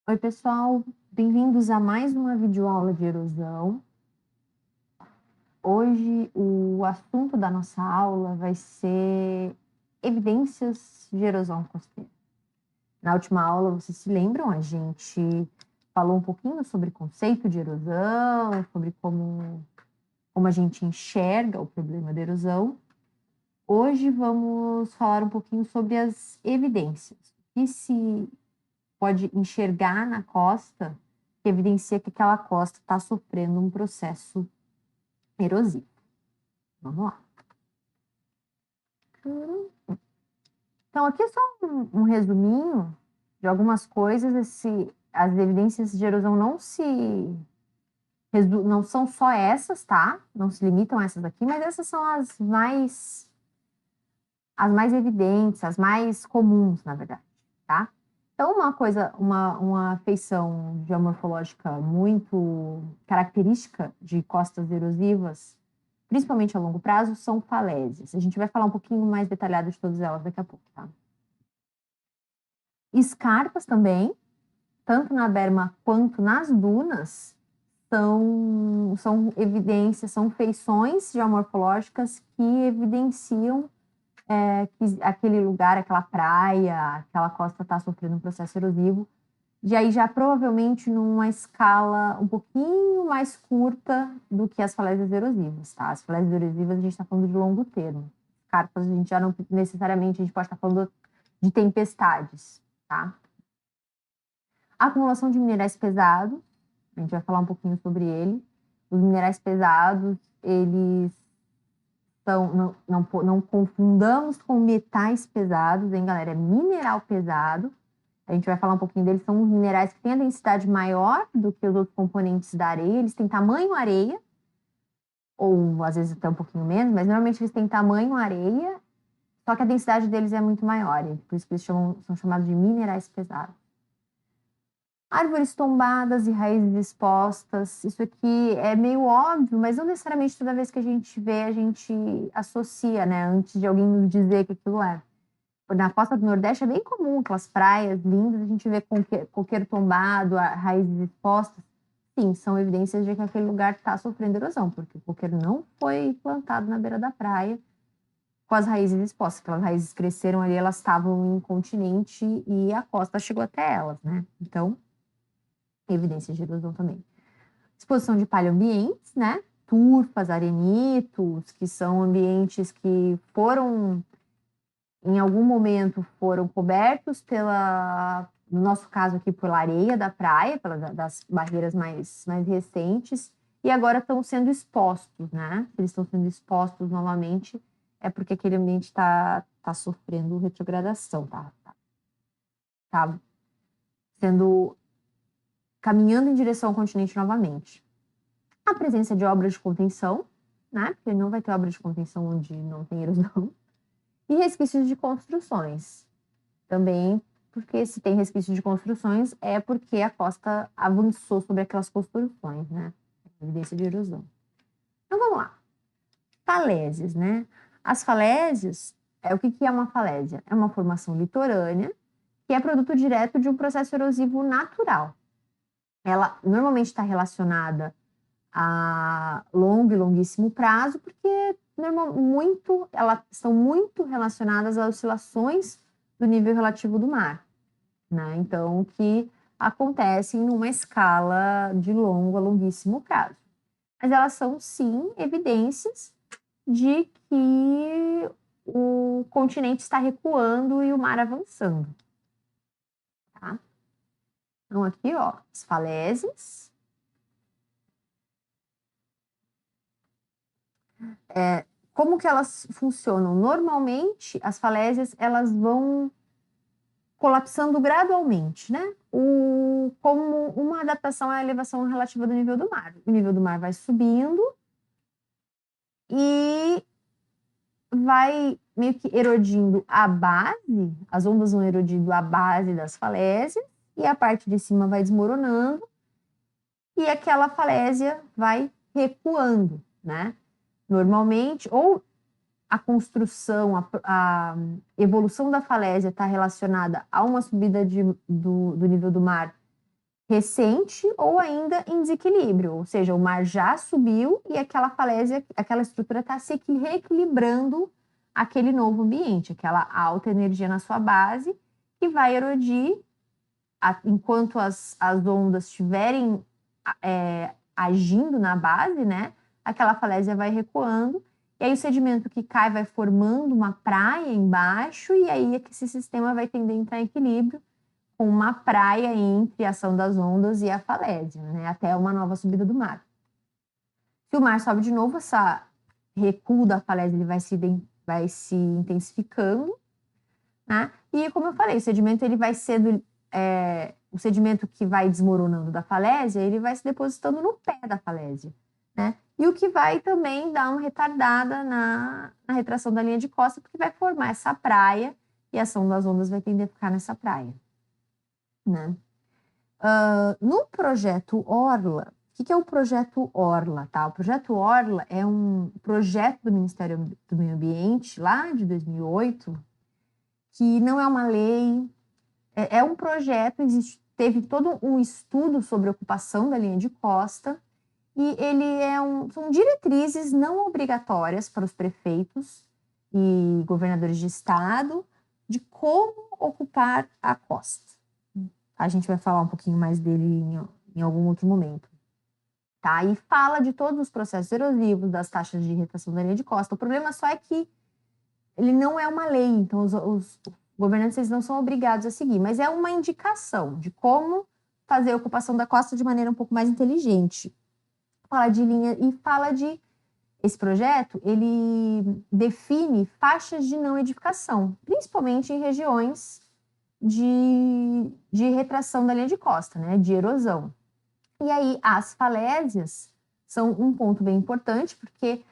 Oi, pessoal, bem-vindos a mais uma videoaula de erosão. Hoje o assunto da nossa aula vai ser evidências de erosão costeira. Na última aula, vocês se lembram, a gente falou um pouquinho sobre conceito de erosão, sobre como a gente enxerga o problema da erosão. Hoje vamos falar um pouquinho sobre as evidências. O que se pode enxergar na costa que evidencia que aquela costa está sofrendo um processo erosivo. Vamos lá. Então, aqui é só um resuminho de algumas coisas. As evidências de erosão não são só essas, tá? Não se limitam a essas aqui, mas essas são as mais evidentes, as mais comuns, na verdade, tá? Então, uma feição geomorfológica muito característica de costas erosivas, principalmente a longo prazo, são falésias. A gente vai falar um pouquinho mais detalhado de todas elas daqui a pouco, tá? Escarpas também, tanto na berma quanto nas dunas, são evidências, são feições geomorfológicas que evidenciam que aquele lugar, aquela praia, aquela costa está sofrendo um processo erosivo, e aí já provavelmente numa escala um pouquinho mais curta do que as falésias erosivas, tá? As falésias erosivas a gente está falando de longo termo. Carpas a gente já não necessariamente, a gente pode estar falando de tempestades, tá? A acumulação de minerais pesados, a gente vai falar um pouquinho sobre ele. Os minerais pesados, eles não confundamos com metais pesados, hein, galera? É mineral pesado. A gente vai falar um pouquinho deles. São os minerais que têm a densidade maior do que os outros componentes da areia. Eles têm tamanho areia, ou às vezes até um pouquinho menos, mas normalmente eles têm tamanho areia, só que a densidade deles é muito maior. Por isso que eles são chamados de minerais pesados. Árvores tombadas e raízes expostas. Isso aqui é meio óbvio, mas não necessariamente toda vez que a gente vê, a gente associa, né? Antes de alguém nos dizer que aquilo é. Na costa do Nordeste é bem comum, aquelas praias lindas, a gente vê coqueiro tombado, raízes expostas. Sim, são evidências de que aquele lugar está sofrendo erosão, porque o coqueiro não foi plantado na beira da praia com as raízes expostas. Aquelas raízes cresceram ali, elas estavam em continente e a costa chegou até elas, né? Então, evidências de erosão também. Exposição de paleoambientes, né? Turfas, arenitos, que são ambientes que foram, em algum momento, foram cobertos no nosso caso aqui, pela areia da praia, das barreiras mais recentes, e agora estão sendo expostos, né? Eles estão sendo expostos novamente, é porque aquele ambiente está sofrendo retrogradação, tá sendo caminhando em direção ao continente novamente. A presença de obras de contenção, né? Porque não vai ter obra de contenção onde não tem erosão. E resquícios de construções. Também, porque se tem resquícios de construções, é porque a costa avançou sobre aquelas construções, né? Evidência de erosão. Então vamos lá. Falésias, né? As falésias, o que é uma falésia? É uma formação litorânea que é produto direto de um processo erosivo natural. Ela normalmente está relacionada a longo e longuíssimo prazo, porque elas estão muito relacionadas a oscilações do nível relativo do mar, né? Então, que acontecem numa escala de longo a longuíssimo prazo. Mas elas são, sim, evidências de que o continente está recuando e o mar avançando, tá? Então, aqui, ó, as falésias. Como que elas funcionam? Normalmente, as falésias, elas vão colapsando gradualmente, né? Como uma adaptação à elevação relativa do nível do mar. O nível do mar vai subindo e vai meio que erodindo a base, as ondas vão erodindo a base das falésias e a parte de cima vai desmoronando e aquela falésia vai recuando, né? Normalmente, ou a construção, a evolução da falésia está relacionada a uma subida do nível do mar recente ou ainda em desequilíbrio, ou seja, o mar já subiu e aquela falésia, aquela estrutura está se reequilibrando aquele novo ambiente, aquela alta energia na sua base, que vai erodir enquanto as ondas estiverem agindo na base, né? Aquela falésia vai recuando, e aí o sedimento que cai vai formando uma praia embaixo, e aí é que esse sistema vai tender a entrar em equilíbrio, com uma praia entre a ação das ondas e a falésia, né? Até uma nova subida do mar. Se o mar sobe de novo, essa recuo da falésia ele vai se intensificando, né? E como eu falei, o sedimento ele vai sendo o sedimento que vai desmoronando da falésia, ele vai se depositando no pé da falésia, né? E o que vai também dar uma retardada na retração da linha de costa, porque vai formar essa praia e a ação das ondas vai tender a ficar nessa praia, né? No projeto Orla, o que é o projeto Orla, tá? O projeto Orla é um projeto do Ministério do Meio Ambiente, lá de 2008, que não é uma lei, é um projeto, teve todo um estudo sobre a ocupação da linha de costa, e ele são diretrizes não obrigatórias para os prefeitos e governadores de estado de como ocupar a costa. A gente vai falar um pouquinho mais dele em algum outro momento. Tá? E fala de todos os processos erosivos, das taxas de retração da linha de costa. O problema só é que ele não é uma lei, então os governantes eles não são obrigados a seguir, mas é uma indicação de como fazer a ocupação da costa de maneira um pouco mais inteligente. Fala de linha e fala de... Esse projeto, ele define faixas de não edificação, principalmente em regiões de retração da linha de costa, né, de erosão. E aí, as falésias são um ponto bem importante, porque,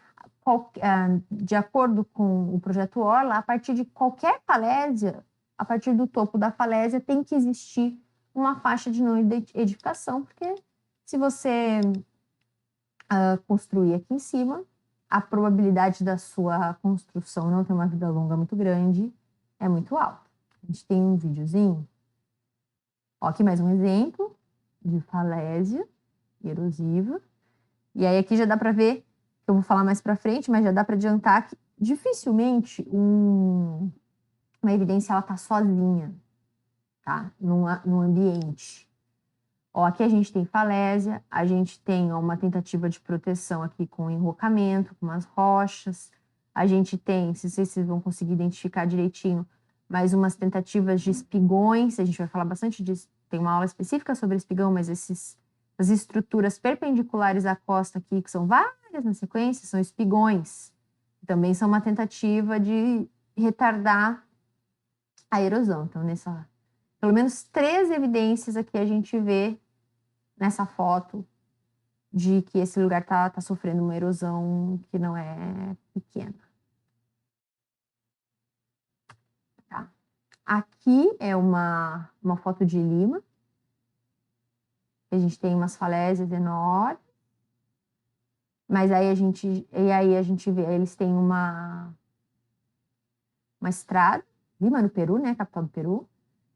de acordo com o projeto Orla, a partir de qualquer falésia, a partir do topo da falésia, tem que existir uma faixa de não edificação, porque se você construir aqui em cima, a probabilidade da sua construção não ter uma vida longa muito grande é muito alta. A gente tem um videozinho. Ó, aqui mais um exemplo de falésia erosiva. E aí aqui já dá para ver, eu vou falar mais para frente, mas já dá para adiantar que dificilmente uma evidência ela tá sozinha, tá? Num ambiente. Ó, aqui a gente tem falésia, a gente tem uma tentativa de proteção aqui com enrocamento, com umas rochas. A gente tem, se vocês vão conseguir identificar direitinho, mais umas tentativas de espigões. A gente vai falar bastante disso, tem uma aula específica sobre espigão, mas as estruturas perpendiculares à costa aqui, que são várias na sequência, são espigões. Também são uma tentativa de retardar a erosão. Então, pelo menos 3 evidências aqui a gente vê nessa foto de que esse lugar tá sofrendo uma erosão que não é pequena. Tá. Aqui é uma foto de Lima. A gente tem umas falésias enormes. Mas aí a gente vê, eles têm uma estrada, Lima no Peru, né, capital do Peru.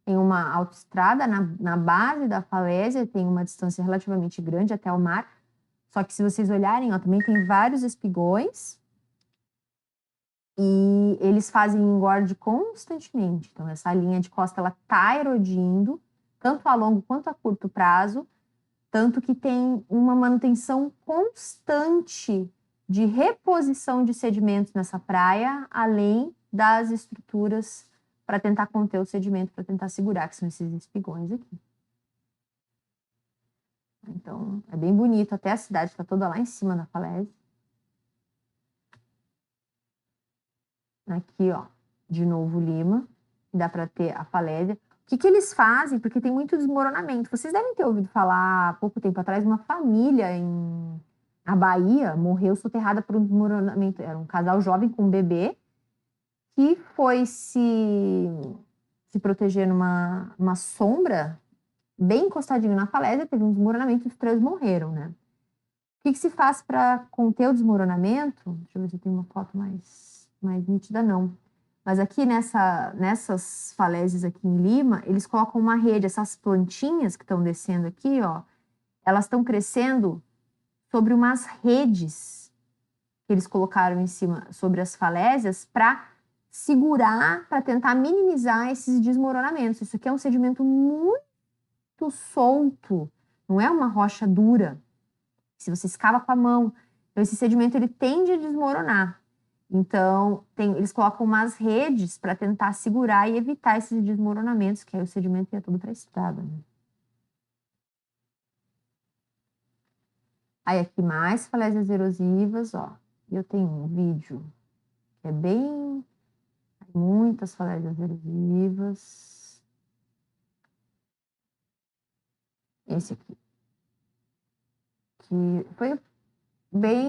Tem uma autoestrada na base da falésia, tem uma distância relativamente grande até o mar. Só que se vocês olharem, ó, também tem vários espigões. E eles fazem engorde constantemente. Então, essa linha de costa, ela tá erodindo, tanto a longo quanto a curto prazo. Tanto que tem uma manutenção constante de reposição de sedimentos nessa praia, além das estruturas para tentar conter o sedimento, para tentar segurar, que são esses espigões aqui. Então, é bem bonito. Até a cidade está toda lá em cima da falésia. Aqui, ó, de novo Lima. Dá para ter a falésia. O que eles fazem? Porque tem muito desmoronamento. Vocês devem ter ouvido falar, há pouco tempo atrás, uma família na Bahia morreu soterrada por um desmoronamento. Era um casal jovem com um bebê que foi se proteger numa sombra bem encostadinho na falésia, teve um desmoronamento e os 3 morreram, né? O que se faz para conter o desmoronamento? Deixa eu ver se eu tenho uma foto mais nítida, não. Mas aqui nessas falésias aqui em Lima, eles colocam uma rede, essas plantinhas que estão descendo aqui, ó, elas estão crescendo sobre umas redes que eles colocaram em cima, sobre as falésias, para segurar, para tentar minimizar esses desmoronamentos. Isso aqui é um sedimento muito solto, não é uma rocha dura. Se você escava com a mão, então esse sedimento ele tende a desmoronar. Então, eles colocam umas redes para tentar segurar e evitar esses desmoronamentos, que aí o sedimento ia todo para a estrada, né? Aí aqui mais falésias erosivas, ó. Eu tenho um vídeo que é bem... muitas falésias erosivas. Esse aqui. Que foi bem...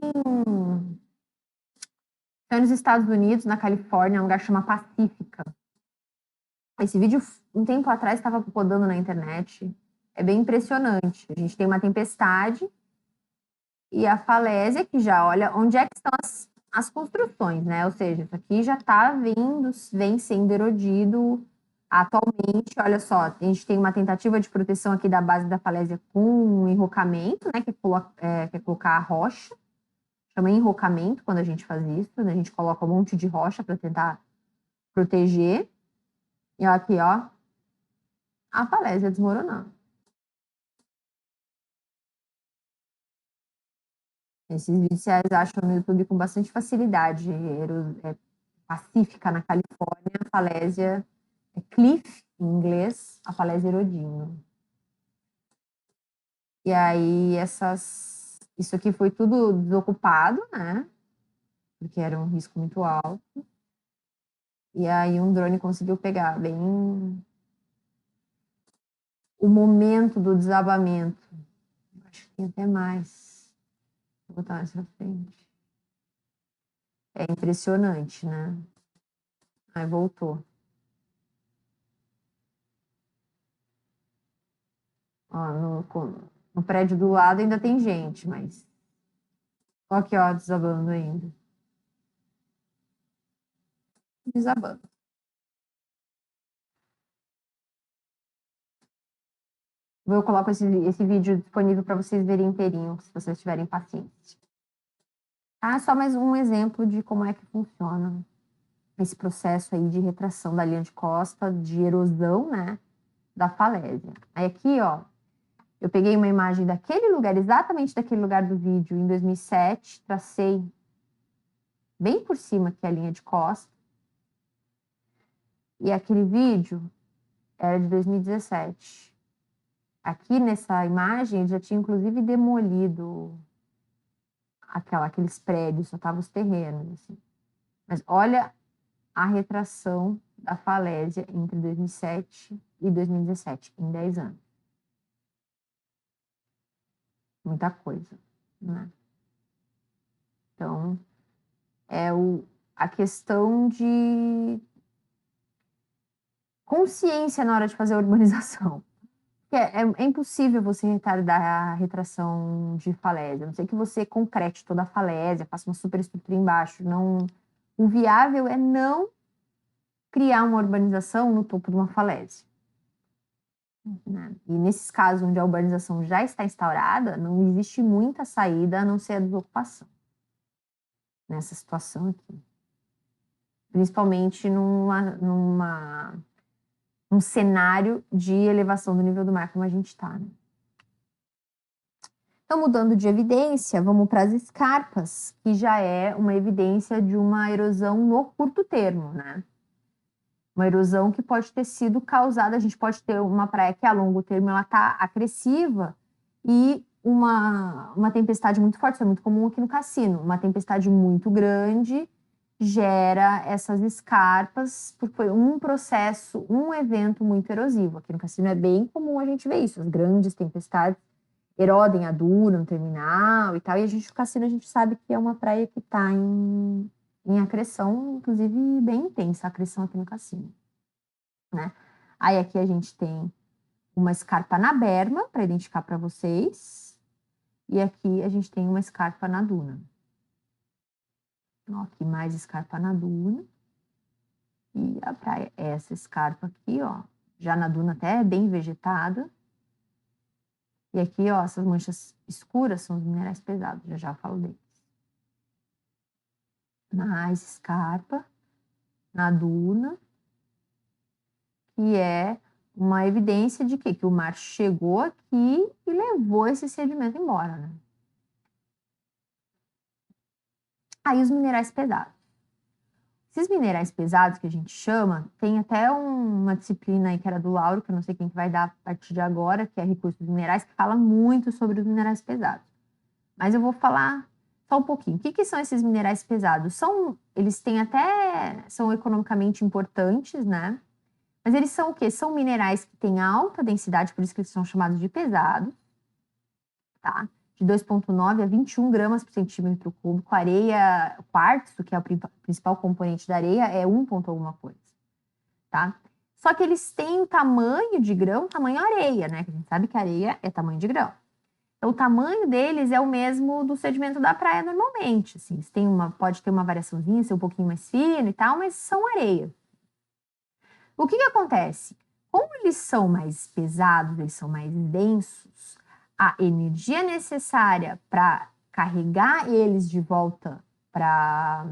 Foi nos Estados Unidos, na Califórnia, um lugar que chama Pacífica. Esse vídeo, um tempo atrás, estava rodando na internet. É bem impressionante. A gente tem uma tempestade e a falésia, que já olha onde é que estão as construções, né? Ou seja, isso aqui já está vem sendo erodido atualmente. Olha só, a gente tem uma tentativa de proteção aqui da base da falésia com um enrocamento, né? Que é colocar a rocha. Chama enrocamento quando a gente faz isso, né? A gente coloca um monte de rocha para tentar proteger. E aqui, ó, a falésia desmoronando. Esses vídeos vocês acham no YouTube com bastante facilidade. Pacífica, na Califórnia, a falésia é Cliff, em inglês, a falésia erodino. E aí, isso aqui foi tudo desocupado, né? Porque era um risco muito alto. E aí, um drone conseguiu pegar bem o momento do desabamento. Acho que tem até mais. Vou botar mais pra frente. É impressionante, né? Aí voltou. Ó, no prédio do lado ainda tem gente, mas... Ó aqui, ó, desabando ainda. Desabando. Eu coloco esse vídeo disponível para vocês verem inteirinho, se vocês tiverem paciência. Ah, só mais um exemplo de como é que funciona esse processo aí de retração da linha de costa, de erosão, né, da falésia. Aí aqui, ó, eu peguei uma imagem daquele lugar, exatamente daquele lugar do vídeo, em 2007, tracei bem por cima aqui a linha de costa. E aquele vídeo era de 2017. Aqui nessa imagem, ele já tinha inclusive demolido aqueles prédios, só estavam os terrenos, assim. Mas olha a retração da falésia entre 2007 e 2017, em 10 anos. Muita coisa, né? Então, é a questão de consciência na hora de fazer a urbanização. É impossível você retardar a retração de falésia. A não sei que você concrete toda a falésia, faça uma superestrutura embaixo. Não, o viável é não criar uma urbanização no topo de uma falésia, né? E nesses casos onde a urbanização já está instaurada, não existe muita saída a não ser a desocupação. Nessa situação aqui. Principalmente num cenário de elevação do nível do mar como a gente está, né? Então, mudando de evidência, vamos para as escarpas, que já é uma evidência de uma erosão no curto termo, né? Uma erosão que pode ter sido causada, a gente pode ter uma praia que a longo termo ela está agressiva e uma tempestade muito forte, isso é muito comum aqui no cassino, uma tempestade muito grande gera essas escarpas, porque foi um processo, um evento muito erosivo. Aqui no cassino é bem comum a gente ver isso, as grandes tempestades erodem a duna no terminal e tal, e no cassino a gente sabe que é uma praia que está em acreção, inclusive bem intensa a acreção aqui no cassino, né? Aí aqui a gente tem uma escarpa na berma, para identificar para vocês, e aqui a gente tem uma escarpa na duna. Ó, aqui mais escarpa na duna. E a praia é essa escarpa aqui, ó. Já na duna até é bem vegetada. E aqui, ó, essas manchas escuras são os minerais pesados, já falo deles. Mais escarpa na duna, que é uma evidência de que o mar chegou aqui e levou esse sedimento embora, né? Aí os minerais pesados. Esses minerais pesados que a gente chama, tem até uma disciplina aí que era do Lauro, que eu não sei quem que vai dar a partir de agora, que é recursos minerais, que fala muito sobre os minerais pesados. Mas eu vou falar só um pouquinho. O que são esses minerais pesados? Eles têm são economicamente importantes, né? Mas eles são o quê? São minerais que têm alta densidade, por isso que eles são chamados de pesados, tá? De 2,9 a 21 gramas por centímetro cúbico. Areia, quartzo, que é o principal componente da areia, é 1 ponto alguma coisa, tá? Só que eles têm tamanho de grão, tamanho areia, né? A gente sabe que areia é tamanho de grão. Então, o tamanho deles é o mesmo do sedimento da praia normalmente, assim. Pode ter uma variaçãozinha, ser um pouquinho mais fino e tal, mas são areia. O que acontece? Como eles são mais pesados, eles são mais densos, a energia necessária para carregar eles de volta para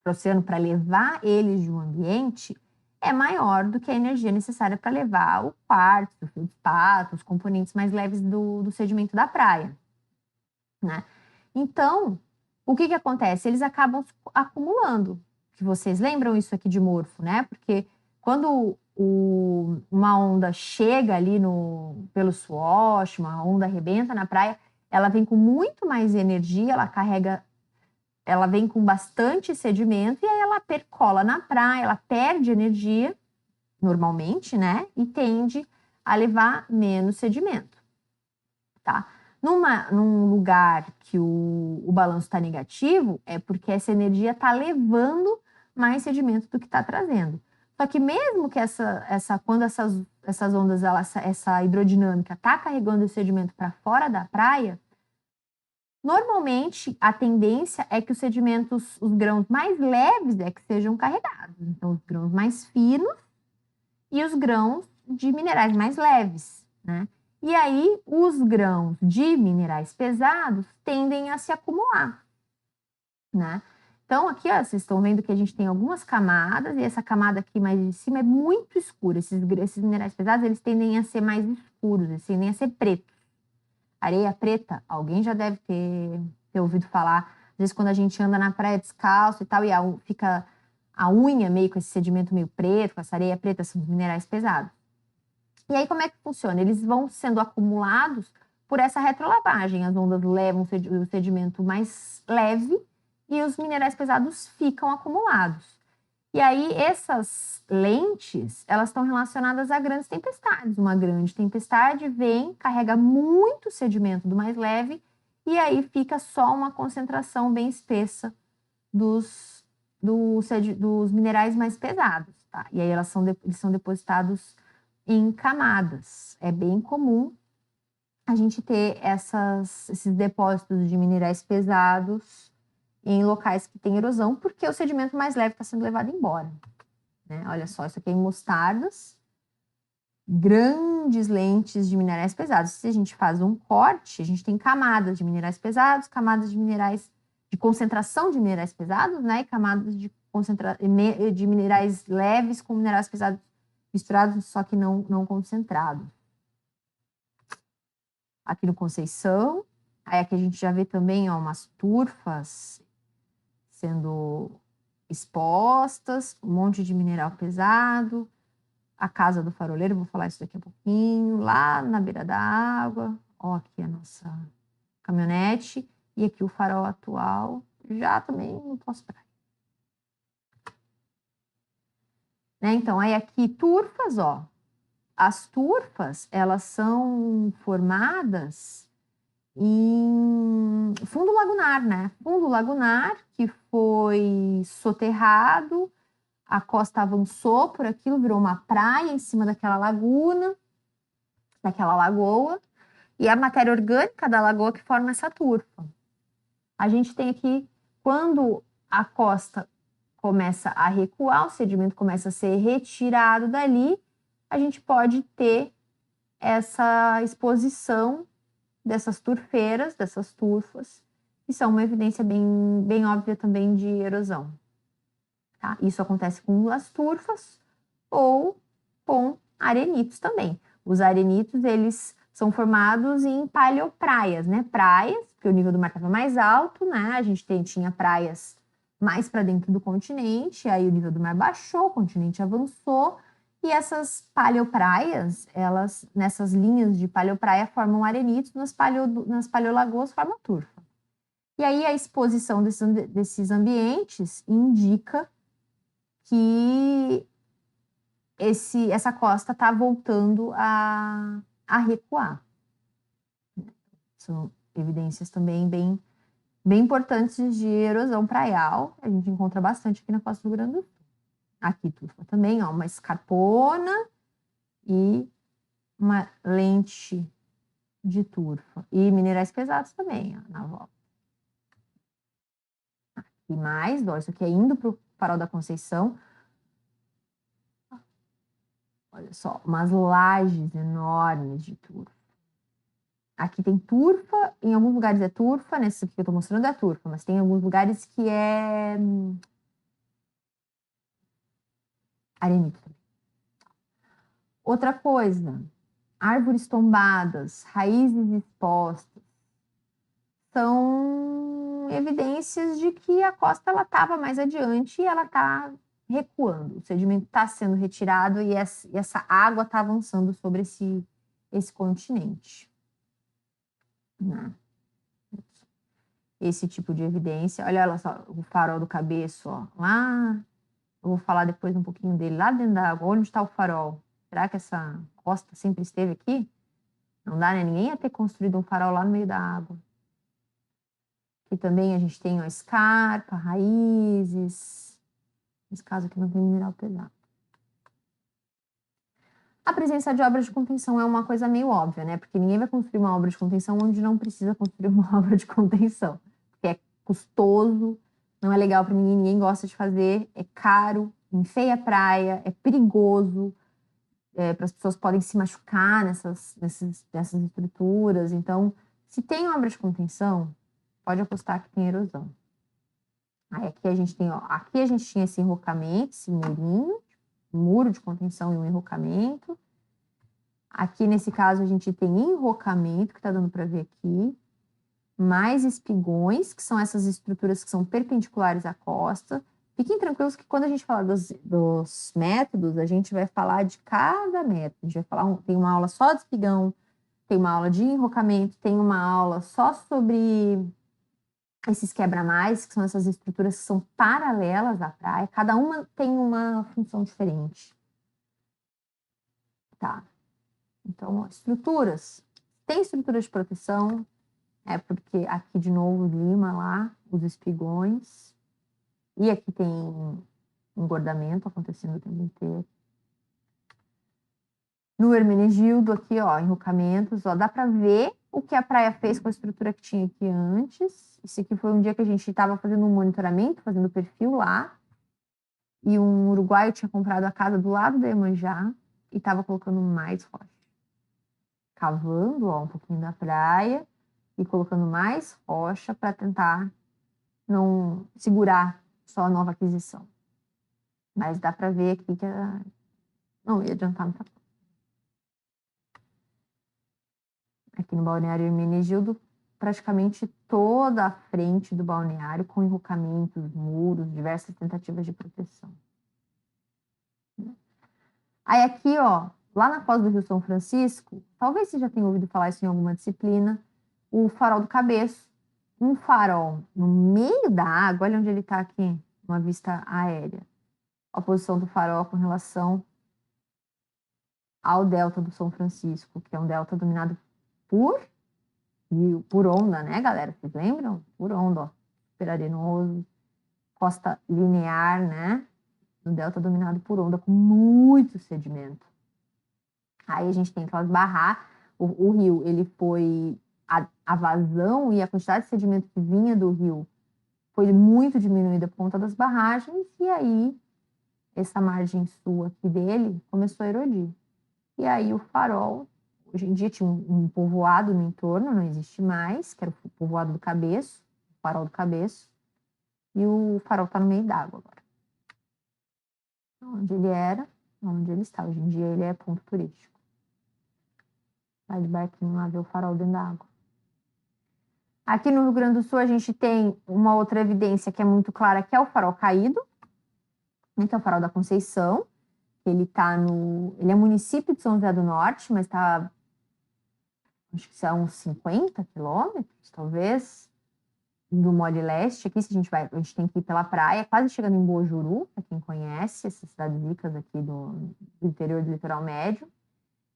o oceano, para levar eles de um ambiente, é maior do que a energia necessária para levar o quartzo, o feldspato, os componentes mais leves do sedimento da praia, né? Então, o que acontece? Eles acabam acumulando. Que vocês lembram isso aqui de morfo, né? Porque quando uma onda chega ali pelo swash, uma onda arrebenta na praia, ela vem com muito mais energia, ela vem com bastante sedimento e aí ela percola na praia, ela perde energia normalmente, né? E tende a levar menos sedimento, tá? Num lugar que o balanço está negativo, é porque essa energia está levando mais sedimento do que está trazendo. Só que mesmo que quando essas ondas, essa hidrodinâmica está carregando o sedimento para fora da praia, normalmente a tendência é que os sedimentos, os grãos mais leves é que sejam carregados. Então, os grãos mais finos e os grãos de minerais mais leves, né? E aí, os grãos de minerais pesados tendem a se acumular, né? Então, aqui, ó, vocês estão vendo que a gente tem algumas camadas, e essa camada aqui mais de cima é muito escura. Esses minerais pesados, eles tendem a ser mais escuros, eles tendem a ser pretos. Areia preta, alguém já deve ter ouvido falar. Às vezes, quando a gente anda na praia descalço e tal, e fica a unha meio com esse sedimento meio preto, com essa areia preta, são os minerais pesados. E aí, como é que funciona? Eles vão sendo acumulados por essa retrolavagem. As ondas levam o sedimento mais leve e os minerais pesados ficam acumulados. E aí, essas lentes, elas estão relacionadas a grandes tempestades. Uma grande tempestade vem, carrega muito sedimento do mais leve, e aí fica só uma concentração bem espessa dos minerais mais pesados, tá? E aí eles são depositados em camadas. É bem comum a gente ter esses depósitos de minerais pesados em locais que tem erosão, porque o sedimento mais leve está sendo levado embora, né? Olha só, isso aqui é em mostardas, grandes lentes de minerais pesados. Se a gente faz um corte, a gente tem camadas de minerais pesados, camadas de concentração de minerais pesados, né? E camadas de minerais leves com minerais pesados misturados, só que não concentrados. Aqui no Conceição, aí aqui a gente já vê também, ó, umas turfas sendo expostas, um monte de mineral pesado. A casa do faroleiro, vou falar isso daqui a pouquinho, lá na beira da água. Ó, aqui a nossa caminhonete. E aqui o farol atual, já também no pós-praia. Né? Então, aí aqui turfas, ó. As turfas, elas são formadas em fundo lagunar, né? Fundo lagunar que foi soterrado, a costa avançou por aquilo, virou uma praia em cima daquela laguna, daquela lagoa, e a matéria orgânica da lagoa que forma essa turfa. A gente tem aqui, quando a costa começa a recuar, o sedimento começa a ser retirado dali, a gente pode ter essa exposição dessas turfeiras, dessas turfas, que são uma evidência bem óbvia também de erosão. Tá? Isso acontece com as turfas ou com arenitos também. Os arenitos, eles são formados em paleopraias, né? Praias, porque o nível do mar estava mais alto, né? A gente tinha praias mais para dentro do continente, aí o nível do mar baixou, o continente avançou, e essas paleopraias, elas, nessas linhas de paleopraia, formam arenitos, nas paleolagoas formam turfa. E aí a exposição desses ambientes indica que essa costa está voltando a recuar. São evidências também bem importantes de erosão praial. A gente encontra bastante aqui na costa do Rio Grande do Sul. Aqui turfa também, ó, uma escarpona e uma lente de turfa. E minerais pesados também, ó, na volta. E mais, ó, isso aqui é indo para o Farol da Conceição. Olha só, umas lajes enormes de turfa. Aqui tem turfa, em alguns lugares é turfa, nesse aqui que eu tô mostrando é turfa, mas tem alguns lugares que é arenito. Outra coisa, árvores tombadas, raízes expostas, são evidências de que a costa ela estava mais adiante e ela está recuando. O sedimento está sendo retirado e essa água está avançando sobre esse continente. Né? Esse tipo de evidência. Olha só, o farol do Cabeço, ó, lá. Eu vou falar depois um pouquinho dele, lá dentro da água. Onde está o farol? Será que essa costa sempre esteve aqui? Não dá, né? Ninguém ia ter construído um farol lá no meio da água. Aqui também a gente tem, ó, escarpa, raízes. Nesse caso aqui não tem mineral pesado. A presença de obras de contenção é uma coisa meio óbvia, né? Porque ninguém vai construir uma obra de contenção onde não precisa construir uma obra de contenção. Porque é custoso, não é legal para ninguém gosta de fazer, é caro, enfeia a praia, é perigoso, para as pessoas podem se machucar nessas estruturas. Então, se tem obra de contenção, pode apostar que tem erosão. Aí aqui a gente tem, ó, aqui a gente tinha esse enrocamento, esse murinho, muro de contenção e um enrocamento. Aqui, nesse caso, a gente tem enrocamento, que está dando para ver aqui, mais espigões, que são essas estruturas que são perpendiculares à costa. Fiquem tranquilos que quando a gente falar dos métodos, a gente vai falar de cada método. A gente vai falar, tem uma aula só de espigão, tem uma aula de enrocamento, tem uma aula só sobre esses quebra-mais, que são essas estruturas que são paralelas à praia. Cada uma tem uma função diferente. Tá. Então, estruturas. Tem estruturas de proteção, é porque aqui de novo Lima lá, os espigões. E aqui tem engordamento acontecendo o tempo inteiro. No Hermenegildo aqui, ó, enrocamentos, ó, dá para ver o que a praia fez com a estrutura que tinha aqui antes. Esse aqui foi um dia que a gente estava fazendo um monitoramento, fazendo perfil lá. E um uruguaio tinha comprado a casa do lado da Iemanjá e estava colocando mais rocha. Cavando, ó, um pouquinho da praia e colocando mais rocha para tentar não segurar só a nova aquisição. Mas dá para ver aqui que não ia adiantar muita coisa. Aqui no balneário Hermenegildo, praticamente toda a frente do balneário com enrocamentos, muros, diversas tentativas de proteção. Aí aqui, ó, lá na Foz do Rio São Francisco, talvez você já tenha ouvido falar isso em alguma disciplina, o farol do Cabeço. Um farol no meio da água, olha onde ele está aqui, uma vista aérea. A posição do farol com relação ao delta do São Francisco, que é um delta dominado por onda, né, galera? Vocês lembram? Por onda, ó. Super arenoso, costa linear, né? Um delta dominado por onda, com muito sedimento. Aí a gente tem aquelas barragens. O rio, ele foi... A vazão e a quantidade de sedimento que vinha do rio foi muito diminuída por conta das barragens, e aí essa margem sul aqui dele começou a erodir. E aí o farol, hoje em dia tinha um povoado no entorno, não existe mais, que era o povoado do Cabeço, o farol do Cabeço, e o farol está no meio d'água agora. Onde ele era, onde ele está. Hoje em dia ele é ponto turístico. Vai de barquinho lá ver o farol dentro da água. Aqui no Rio Grande do Sul a gente tem uma outra evidência que é muito clara, que é o farol caído, que é o farol da Conceição. Ele é município de São José do Norte, mas está, acho que são uns 50 quilômetros, talvez, do Mole Leste. Aqui, se a gente tem que ir pela praia, quase chegando em Bojuru, para quem conhece, essas cidades ricas aqui do interior do litoral médio.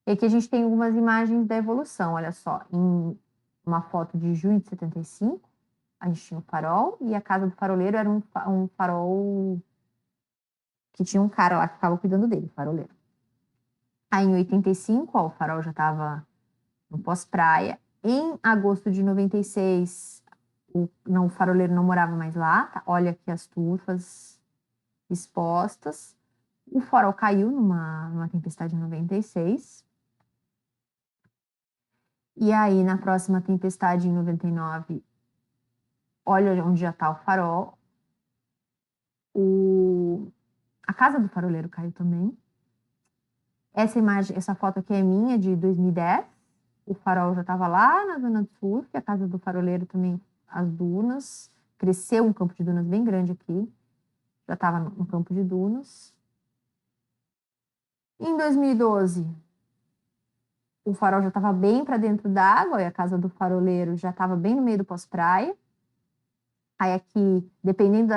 E aqui a gente tem algumas imagens da evolução, olha só, em uma foto de junho de 75, a gente tinha o farol, e a casa do faroleiro era um farol que tinha um cara lá que ficava cuidando dele, faroleiro. Aí em 85, ó, o farol já estava no pós-praia. Em agosto de 96, o faroleiro não morava mais lá, tá? Olha aqui as turfas expostas. O farol caiu numa tempestade em 96. E aí, na próxima tempestade, em 99, olha onde já está o farol. A casa do faroleiro caiu também. Essa foto aqui é minha, de 2010. O farol já estava lá na zona do sul, e a casa do faroleiro também, as dunas. Cresceu um campo de dunas bem grande aqui. Já estava no campo de dunas. Em 2012, o farol já estava bem para dentro d'água, e a casa do faroleiro já estava bem no meio do pós-praia. Aí aqui, dependendo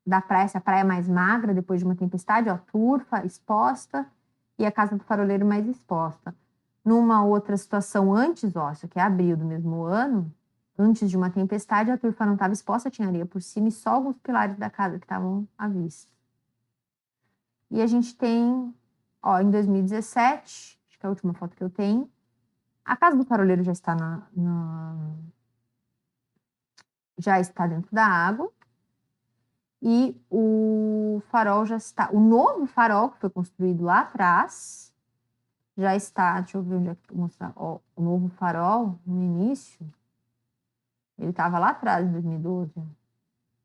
da praia, se a praia é mais magra, depois de uma tempestade, ó, turfa, exposta, e a casa do faroleiro mais exposta. Numa outra situação antes, ó, isso aqui é abril do mesmo ano, antes de uma tempestade, a turfa não estava exposta, tinha areia por cima e só alguns pilares da casa que estavam à vista. E a gente tem, ó, em 2017, acho que é a última foto que eu tenho, a casa do faroleiro já está já está dentro da água. E o farol já está. O novo farol que foi construído lá atrás já está. Deixa eu ver onde é que eu vou mostrar. Ó, o novo farol, no início, ele estava lá atrás, em 2012.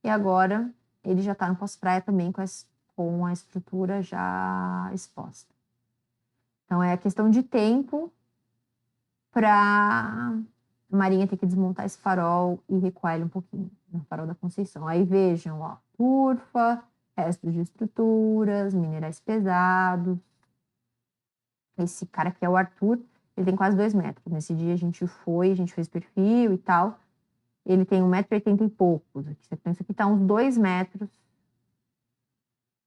E agora ele já está no pós-praia também, com a estrutura já exposta. Então é a questão de tempo para a Marinha ter que desmontar esse farol e recuar ele um pouquinho, no farol da Conceição. Aí vejam, ó, turfa, restos de estruturas, minerais pesados. Esse cara aqui é o Arthur, ele tem quase 2 metros. Nesse dia a gente fez perfil e tal. Ele tem 1,80 m e poucos. Você pensa que tá uns 2 metros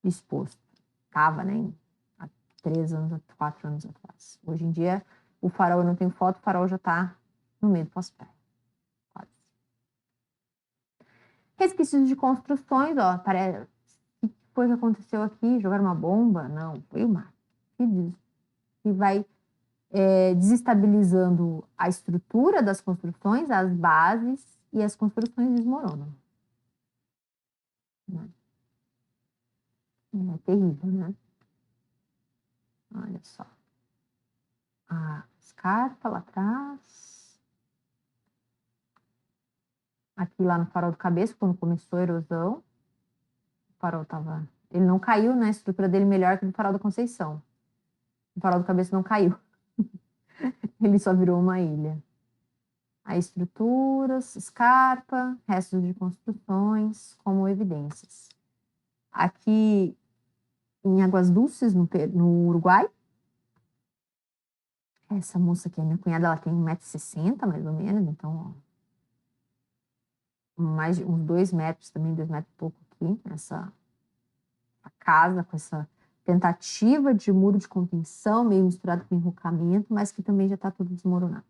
exposto. Tava, né? Há 3 anos, 4 anos atrás. Hoje em dia, o farol, eu não tenho foto, o farol já tá no meio do pós-praia. Quase. Resquícios de construções, ó. Parece. O que foi que aconteceu aqui? Jogaram uma bomba? Não, foi o mar. Que vai desestabilizando a estrutura das construções, as bases, e as construções desmoronam. É terrível, né? Olha só. A escarpa lá atrás. Aqui lá no farol do Cabeço, quando começou a erosão, o farol tava. Ele não caiu, né? A estrutura dele melhor que o do farol da Conceição. O farol do Cabeço não caiu. Ele só virou uma ilha. Aí estruturas, escarpa, restos de construções como evidências. Aqui em Águas Dulces, no Uruguai. Essa moça aqui, a minha cunhada, ela tem 1,60 m mais ou menos, então, ó, mais de uns 2 metros também, 2 metros e pouco aqui, a casa com essa tentativa de muro de contenção, meio misturado com enrocamento, mas que também já está tudo desmoronado.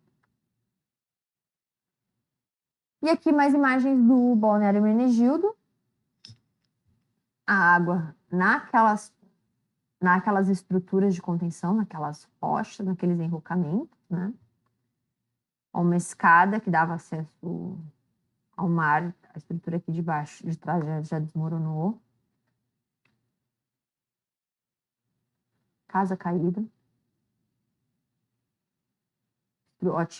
E aqui mais imagens do Balneário Hermenegildo. A água naquelas estruturas de contenção, naquelas rochas, naqueles enrocamentos, né? Uma escada que dava acesso ao mar a estrutura aqui de baixo, de trás já desmoronou. Casa caída.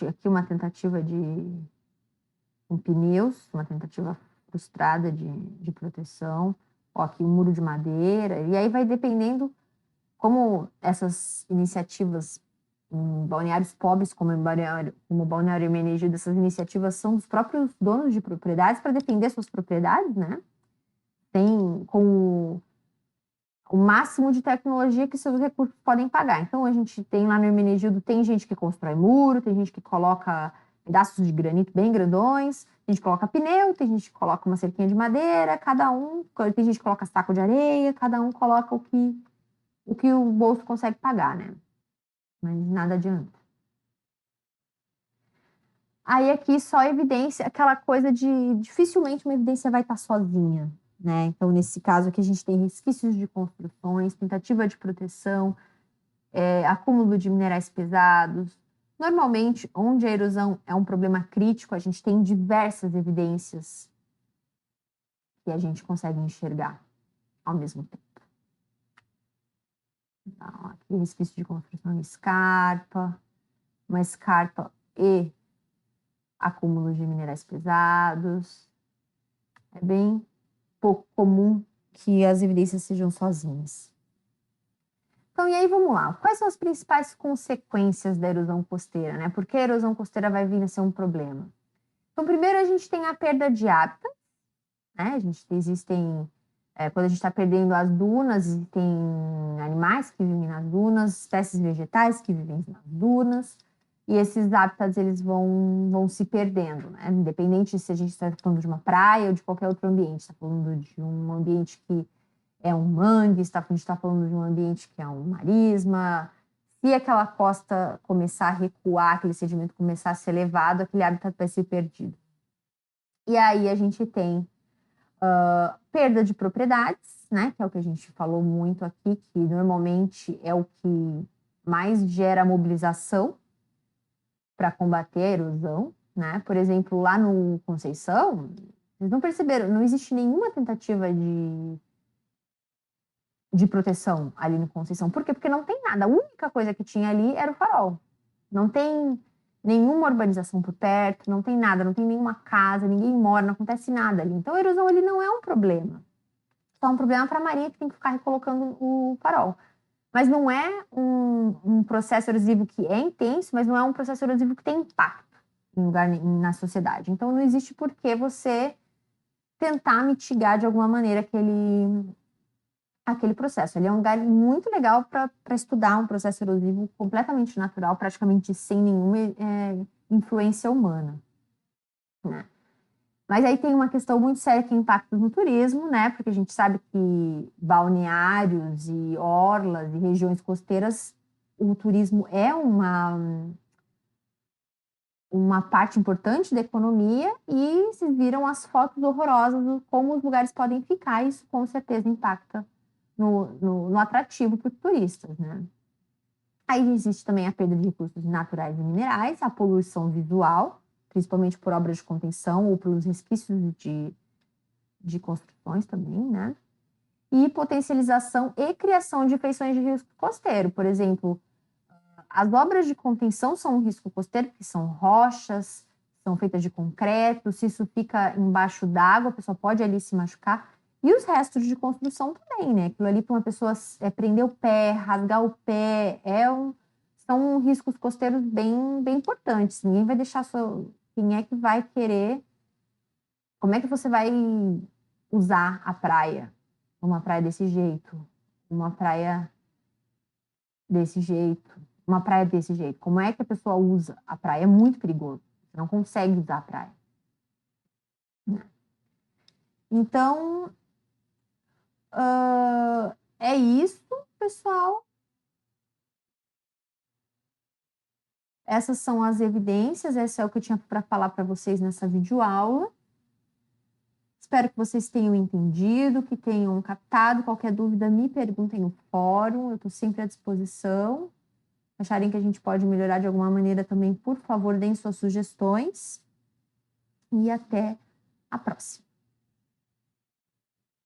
Aqui uma tentativa com pneus, uma tentativa frustrada de proteção. Ó, aqui um muro de madeira. E aí vai dependendo como essas iniciativas em balneários pobres, como o Balneário Hermenegildo, essas iniciativas são dos próprios donos de propriedades para defender suas propriedades, né? Tem com o máximo de tecnologia que seus recursos podem pagar. Então, a gente tem lá no Hermenegildo, tem gente que constrói muro, tem gente que coloca pedaços de granito bem grandões, tem gente que coloca pneu, tem gente que coloca uma cerquinha de madeira, tem gente que coloca saco de areia, cada um coloca o que o bolso consegue pagar, né? Mas nada adianta. Aí aqui só evidência, aquela coisa de dificilmente uma evidência vai estar sozinha, né? Então, nesse caso aqui, a gente tem resquícios de construções, tentativa de proteção, acúmulo de minerais pesados. Normalmente, onde a erosão é um problema crítico, a gente tem diversas evidências que a gente consegue enxergar ao mesmo tempo. Então, aqui resquício de construção em escarpa, uma escarpa e acúmulo de minerais pesados. É bem pouco comum que as evidências sejam sozinhas. Então, e aí vamos lá. Quais são as principais consequências da erosão costeira, né? Por que a erosão costeira vai vir a ser um problema? Então, primeiro a gente tem a perda de hábitat, né? Quando a gente está perdendo as dunas, tem animais que vivem nas dunas, espécies vegetais que vivem nas dunas, e esses hábitats eles vão se perdendo, né? Independente se a gente está falando de uma praia ou de qualquer outro ambiente, está falando de um ambiente que é um mangue, a gente está falando de um ambiente que é um marisma. Se aquela costa começar a recuar, aquele sedimento começar a ser elevado, aquele hábitat vai ser perdido. E aí a gente tem perda de propriedades, né? Que é o que a gente falou muito aqui, que normalmente é o que mais gera mobilização para combater a erosão, né? Por exemplo, lá no Conceição, vocês não perceberam, não existe nenhuma tentativa de proteção ali no Conceição. Por quê? Porque não tem nada. A única coisa que tinha ali era o farol. Não tem nenhuma urbanização por perto, não tem nada, não tem nenhuma casa, ninguém mora, não acontece nada ali. Então a erosão ali não é um problema. Só um problema para a Marinha que tem que ficar recolocando o farol. Mas não é um processo erosivo que é intenso, mas não é um processo erosivo que tem impacto na sociedade. Então não existe por que você tentar mitigar de alguma maneira aquele processo. Ele é um lugar muito legal para estudar um processo erosivo completamente natural, praticamente sem nenhuma influência humana, né? Mas aí tem uma questão muito séria que é impacto no turismo, né? Porque a gente sabe que balneários e orlas e regiões costeiras, o turismo é uma parte importante da economia e se viram as fotos horrorosas de como os lugares podem ficar, e isso com certeza impacta no atrativo para os turistas, né? Aí existe também a perda de recursos naturais e minerais, a poluição visual, principalmente por obras de contenção ou pelos resquícios de construções também, né? E potencialização e criação de feições de risco costeiro. Por exemplo, as obras de contenção são um risco costeiro, porque são rochas, são feitas de concreto, se isso fica embaixo d'água, a pessoa pode ali se machucar. E os restos de construção também, né? Aquilo ali para uma pessoa prender o pé, rasgar o pé, são riscos costeiros bem, bem importantes. Ninguém vai deixar quem é que vai querer? Como é que você vai usar a praia? Uma praia desse jeito? Uma praia desse jeito? Uma praia desse jeito? Como é que a pessoa usa a praia? É muito perigoso. Você não consegue usar a praia. Então, é isso, pessoal. Essas são as evidências, essa é o que eu tinha para falar para vocês nessa videoaula. Espero que vocês tenham entendido, que tenham captado. Qualquer dúvida, me perguntem no fórum, eu estou sempre à disposição. Acharem que a gente pode melhorar de alguma maneira também, por favor, deem suas sugestões. E até a próxima.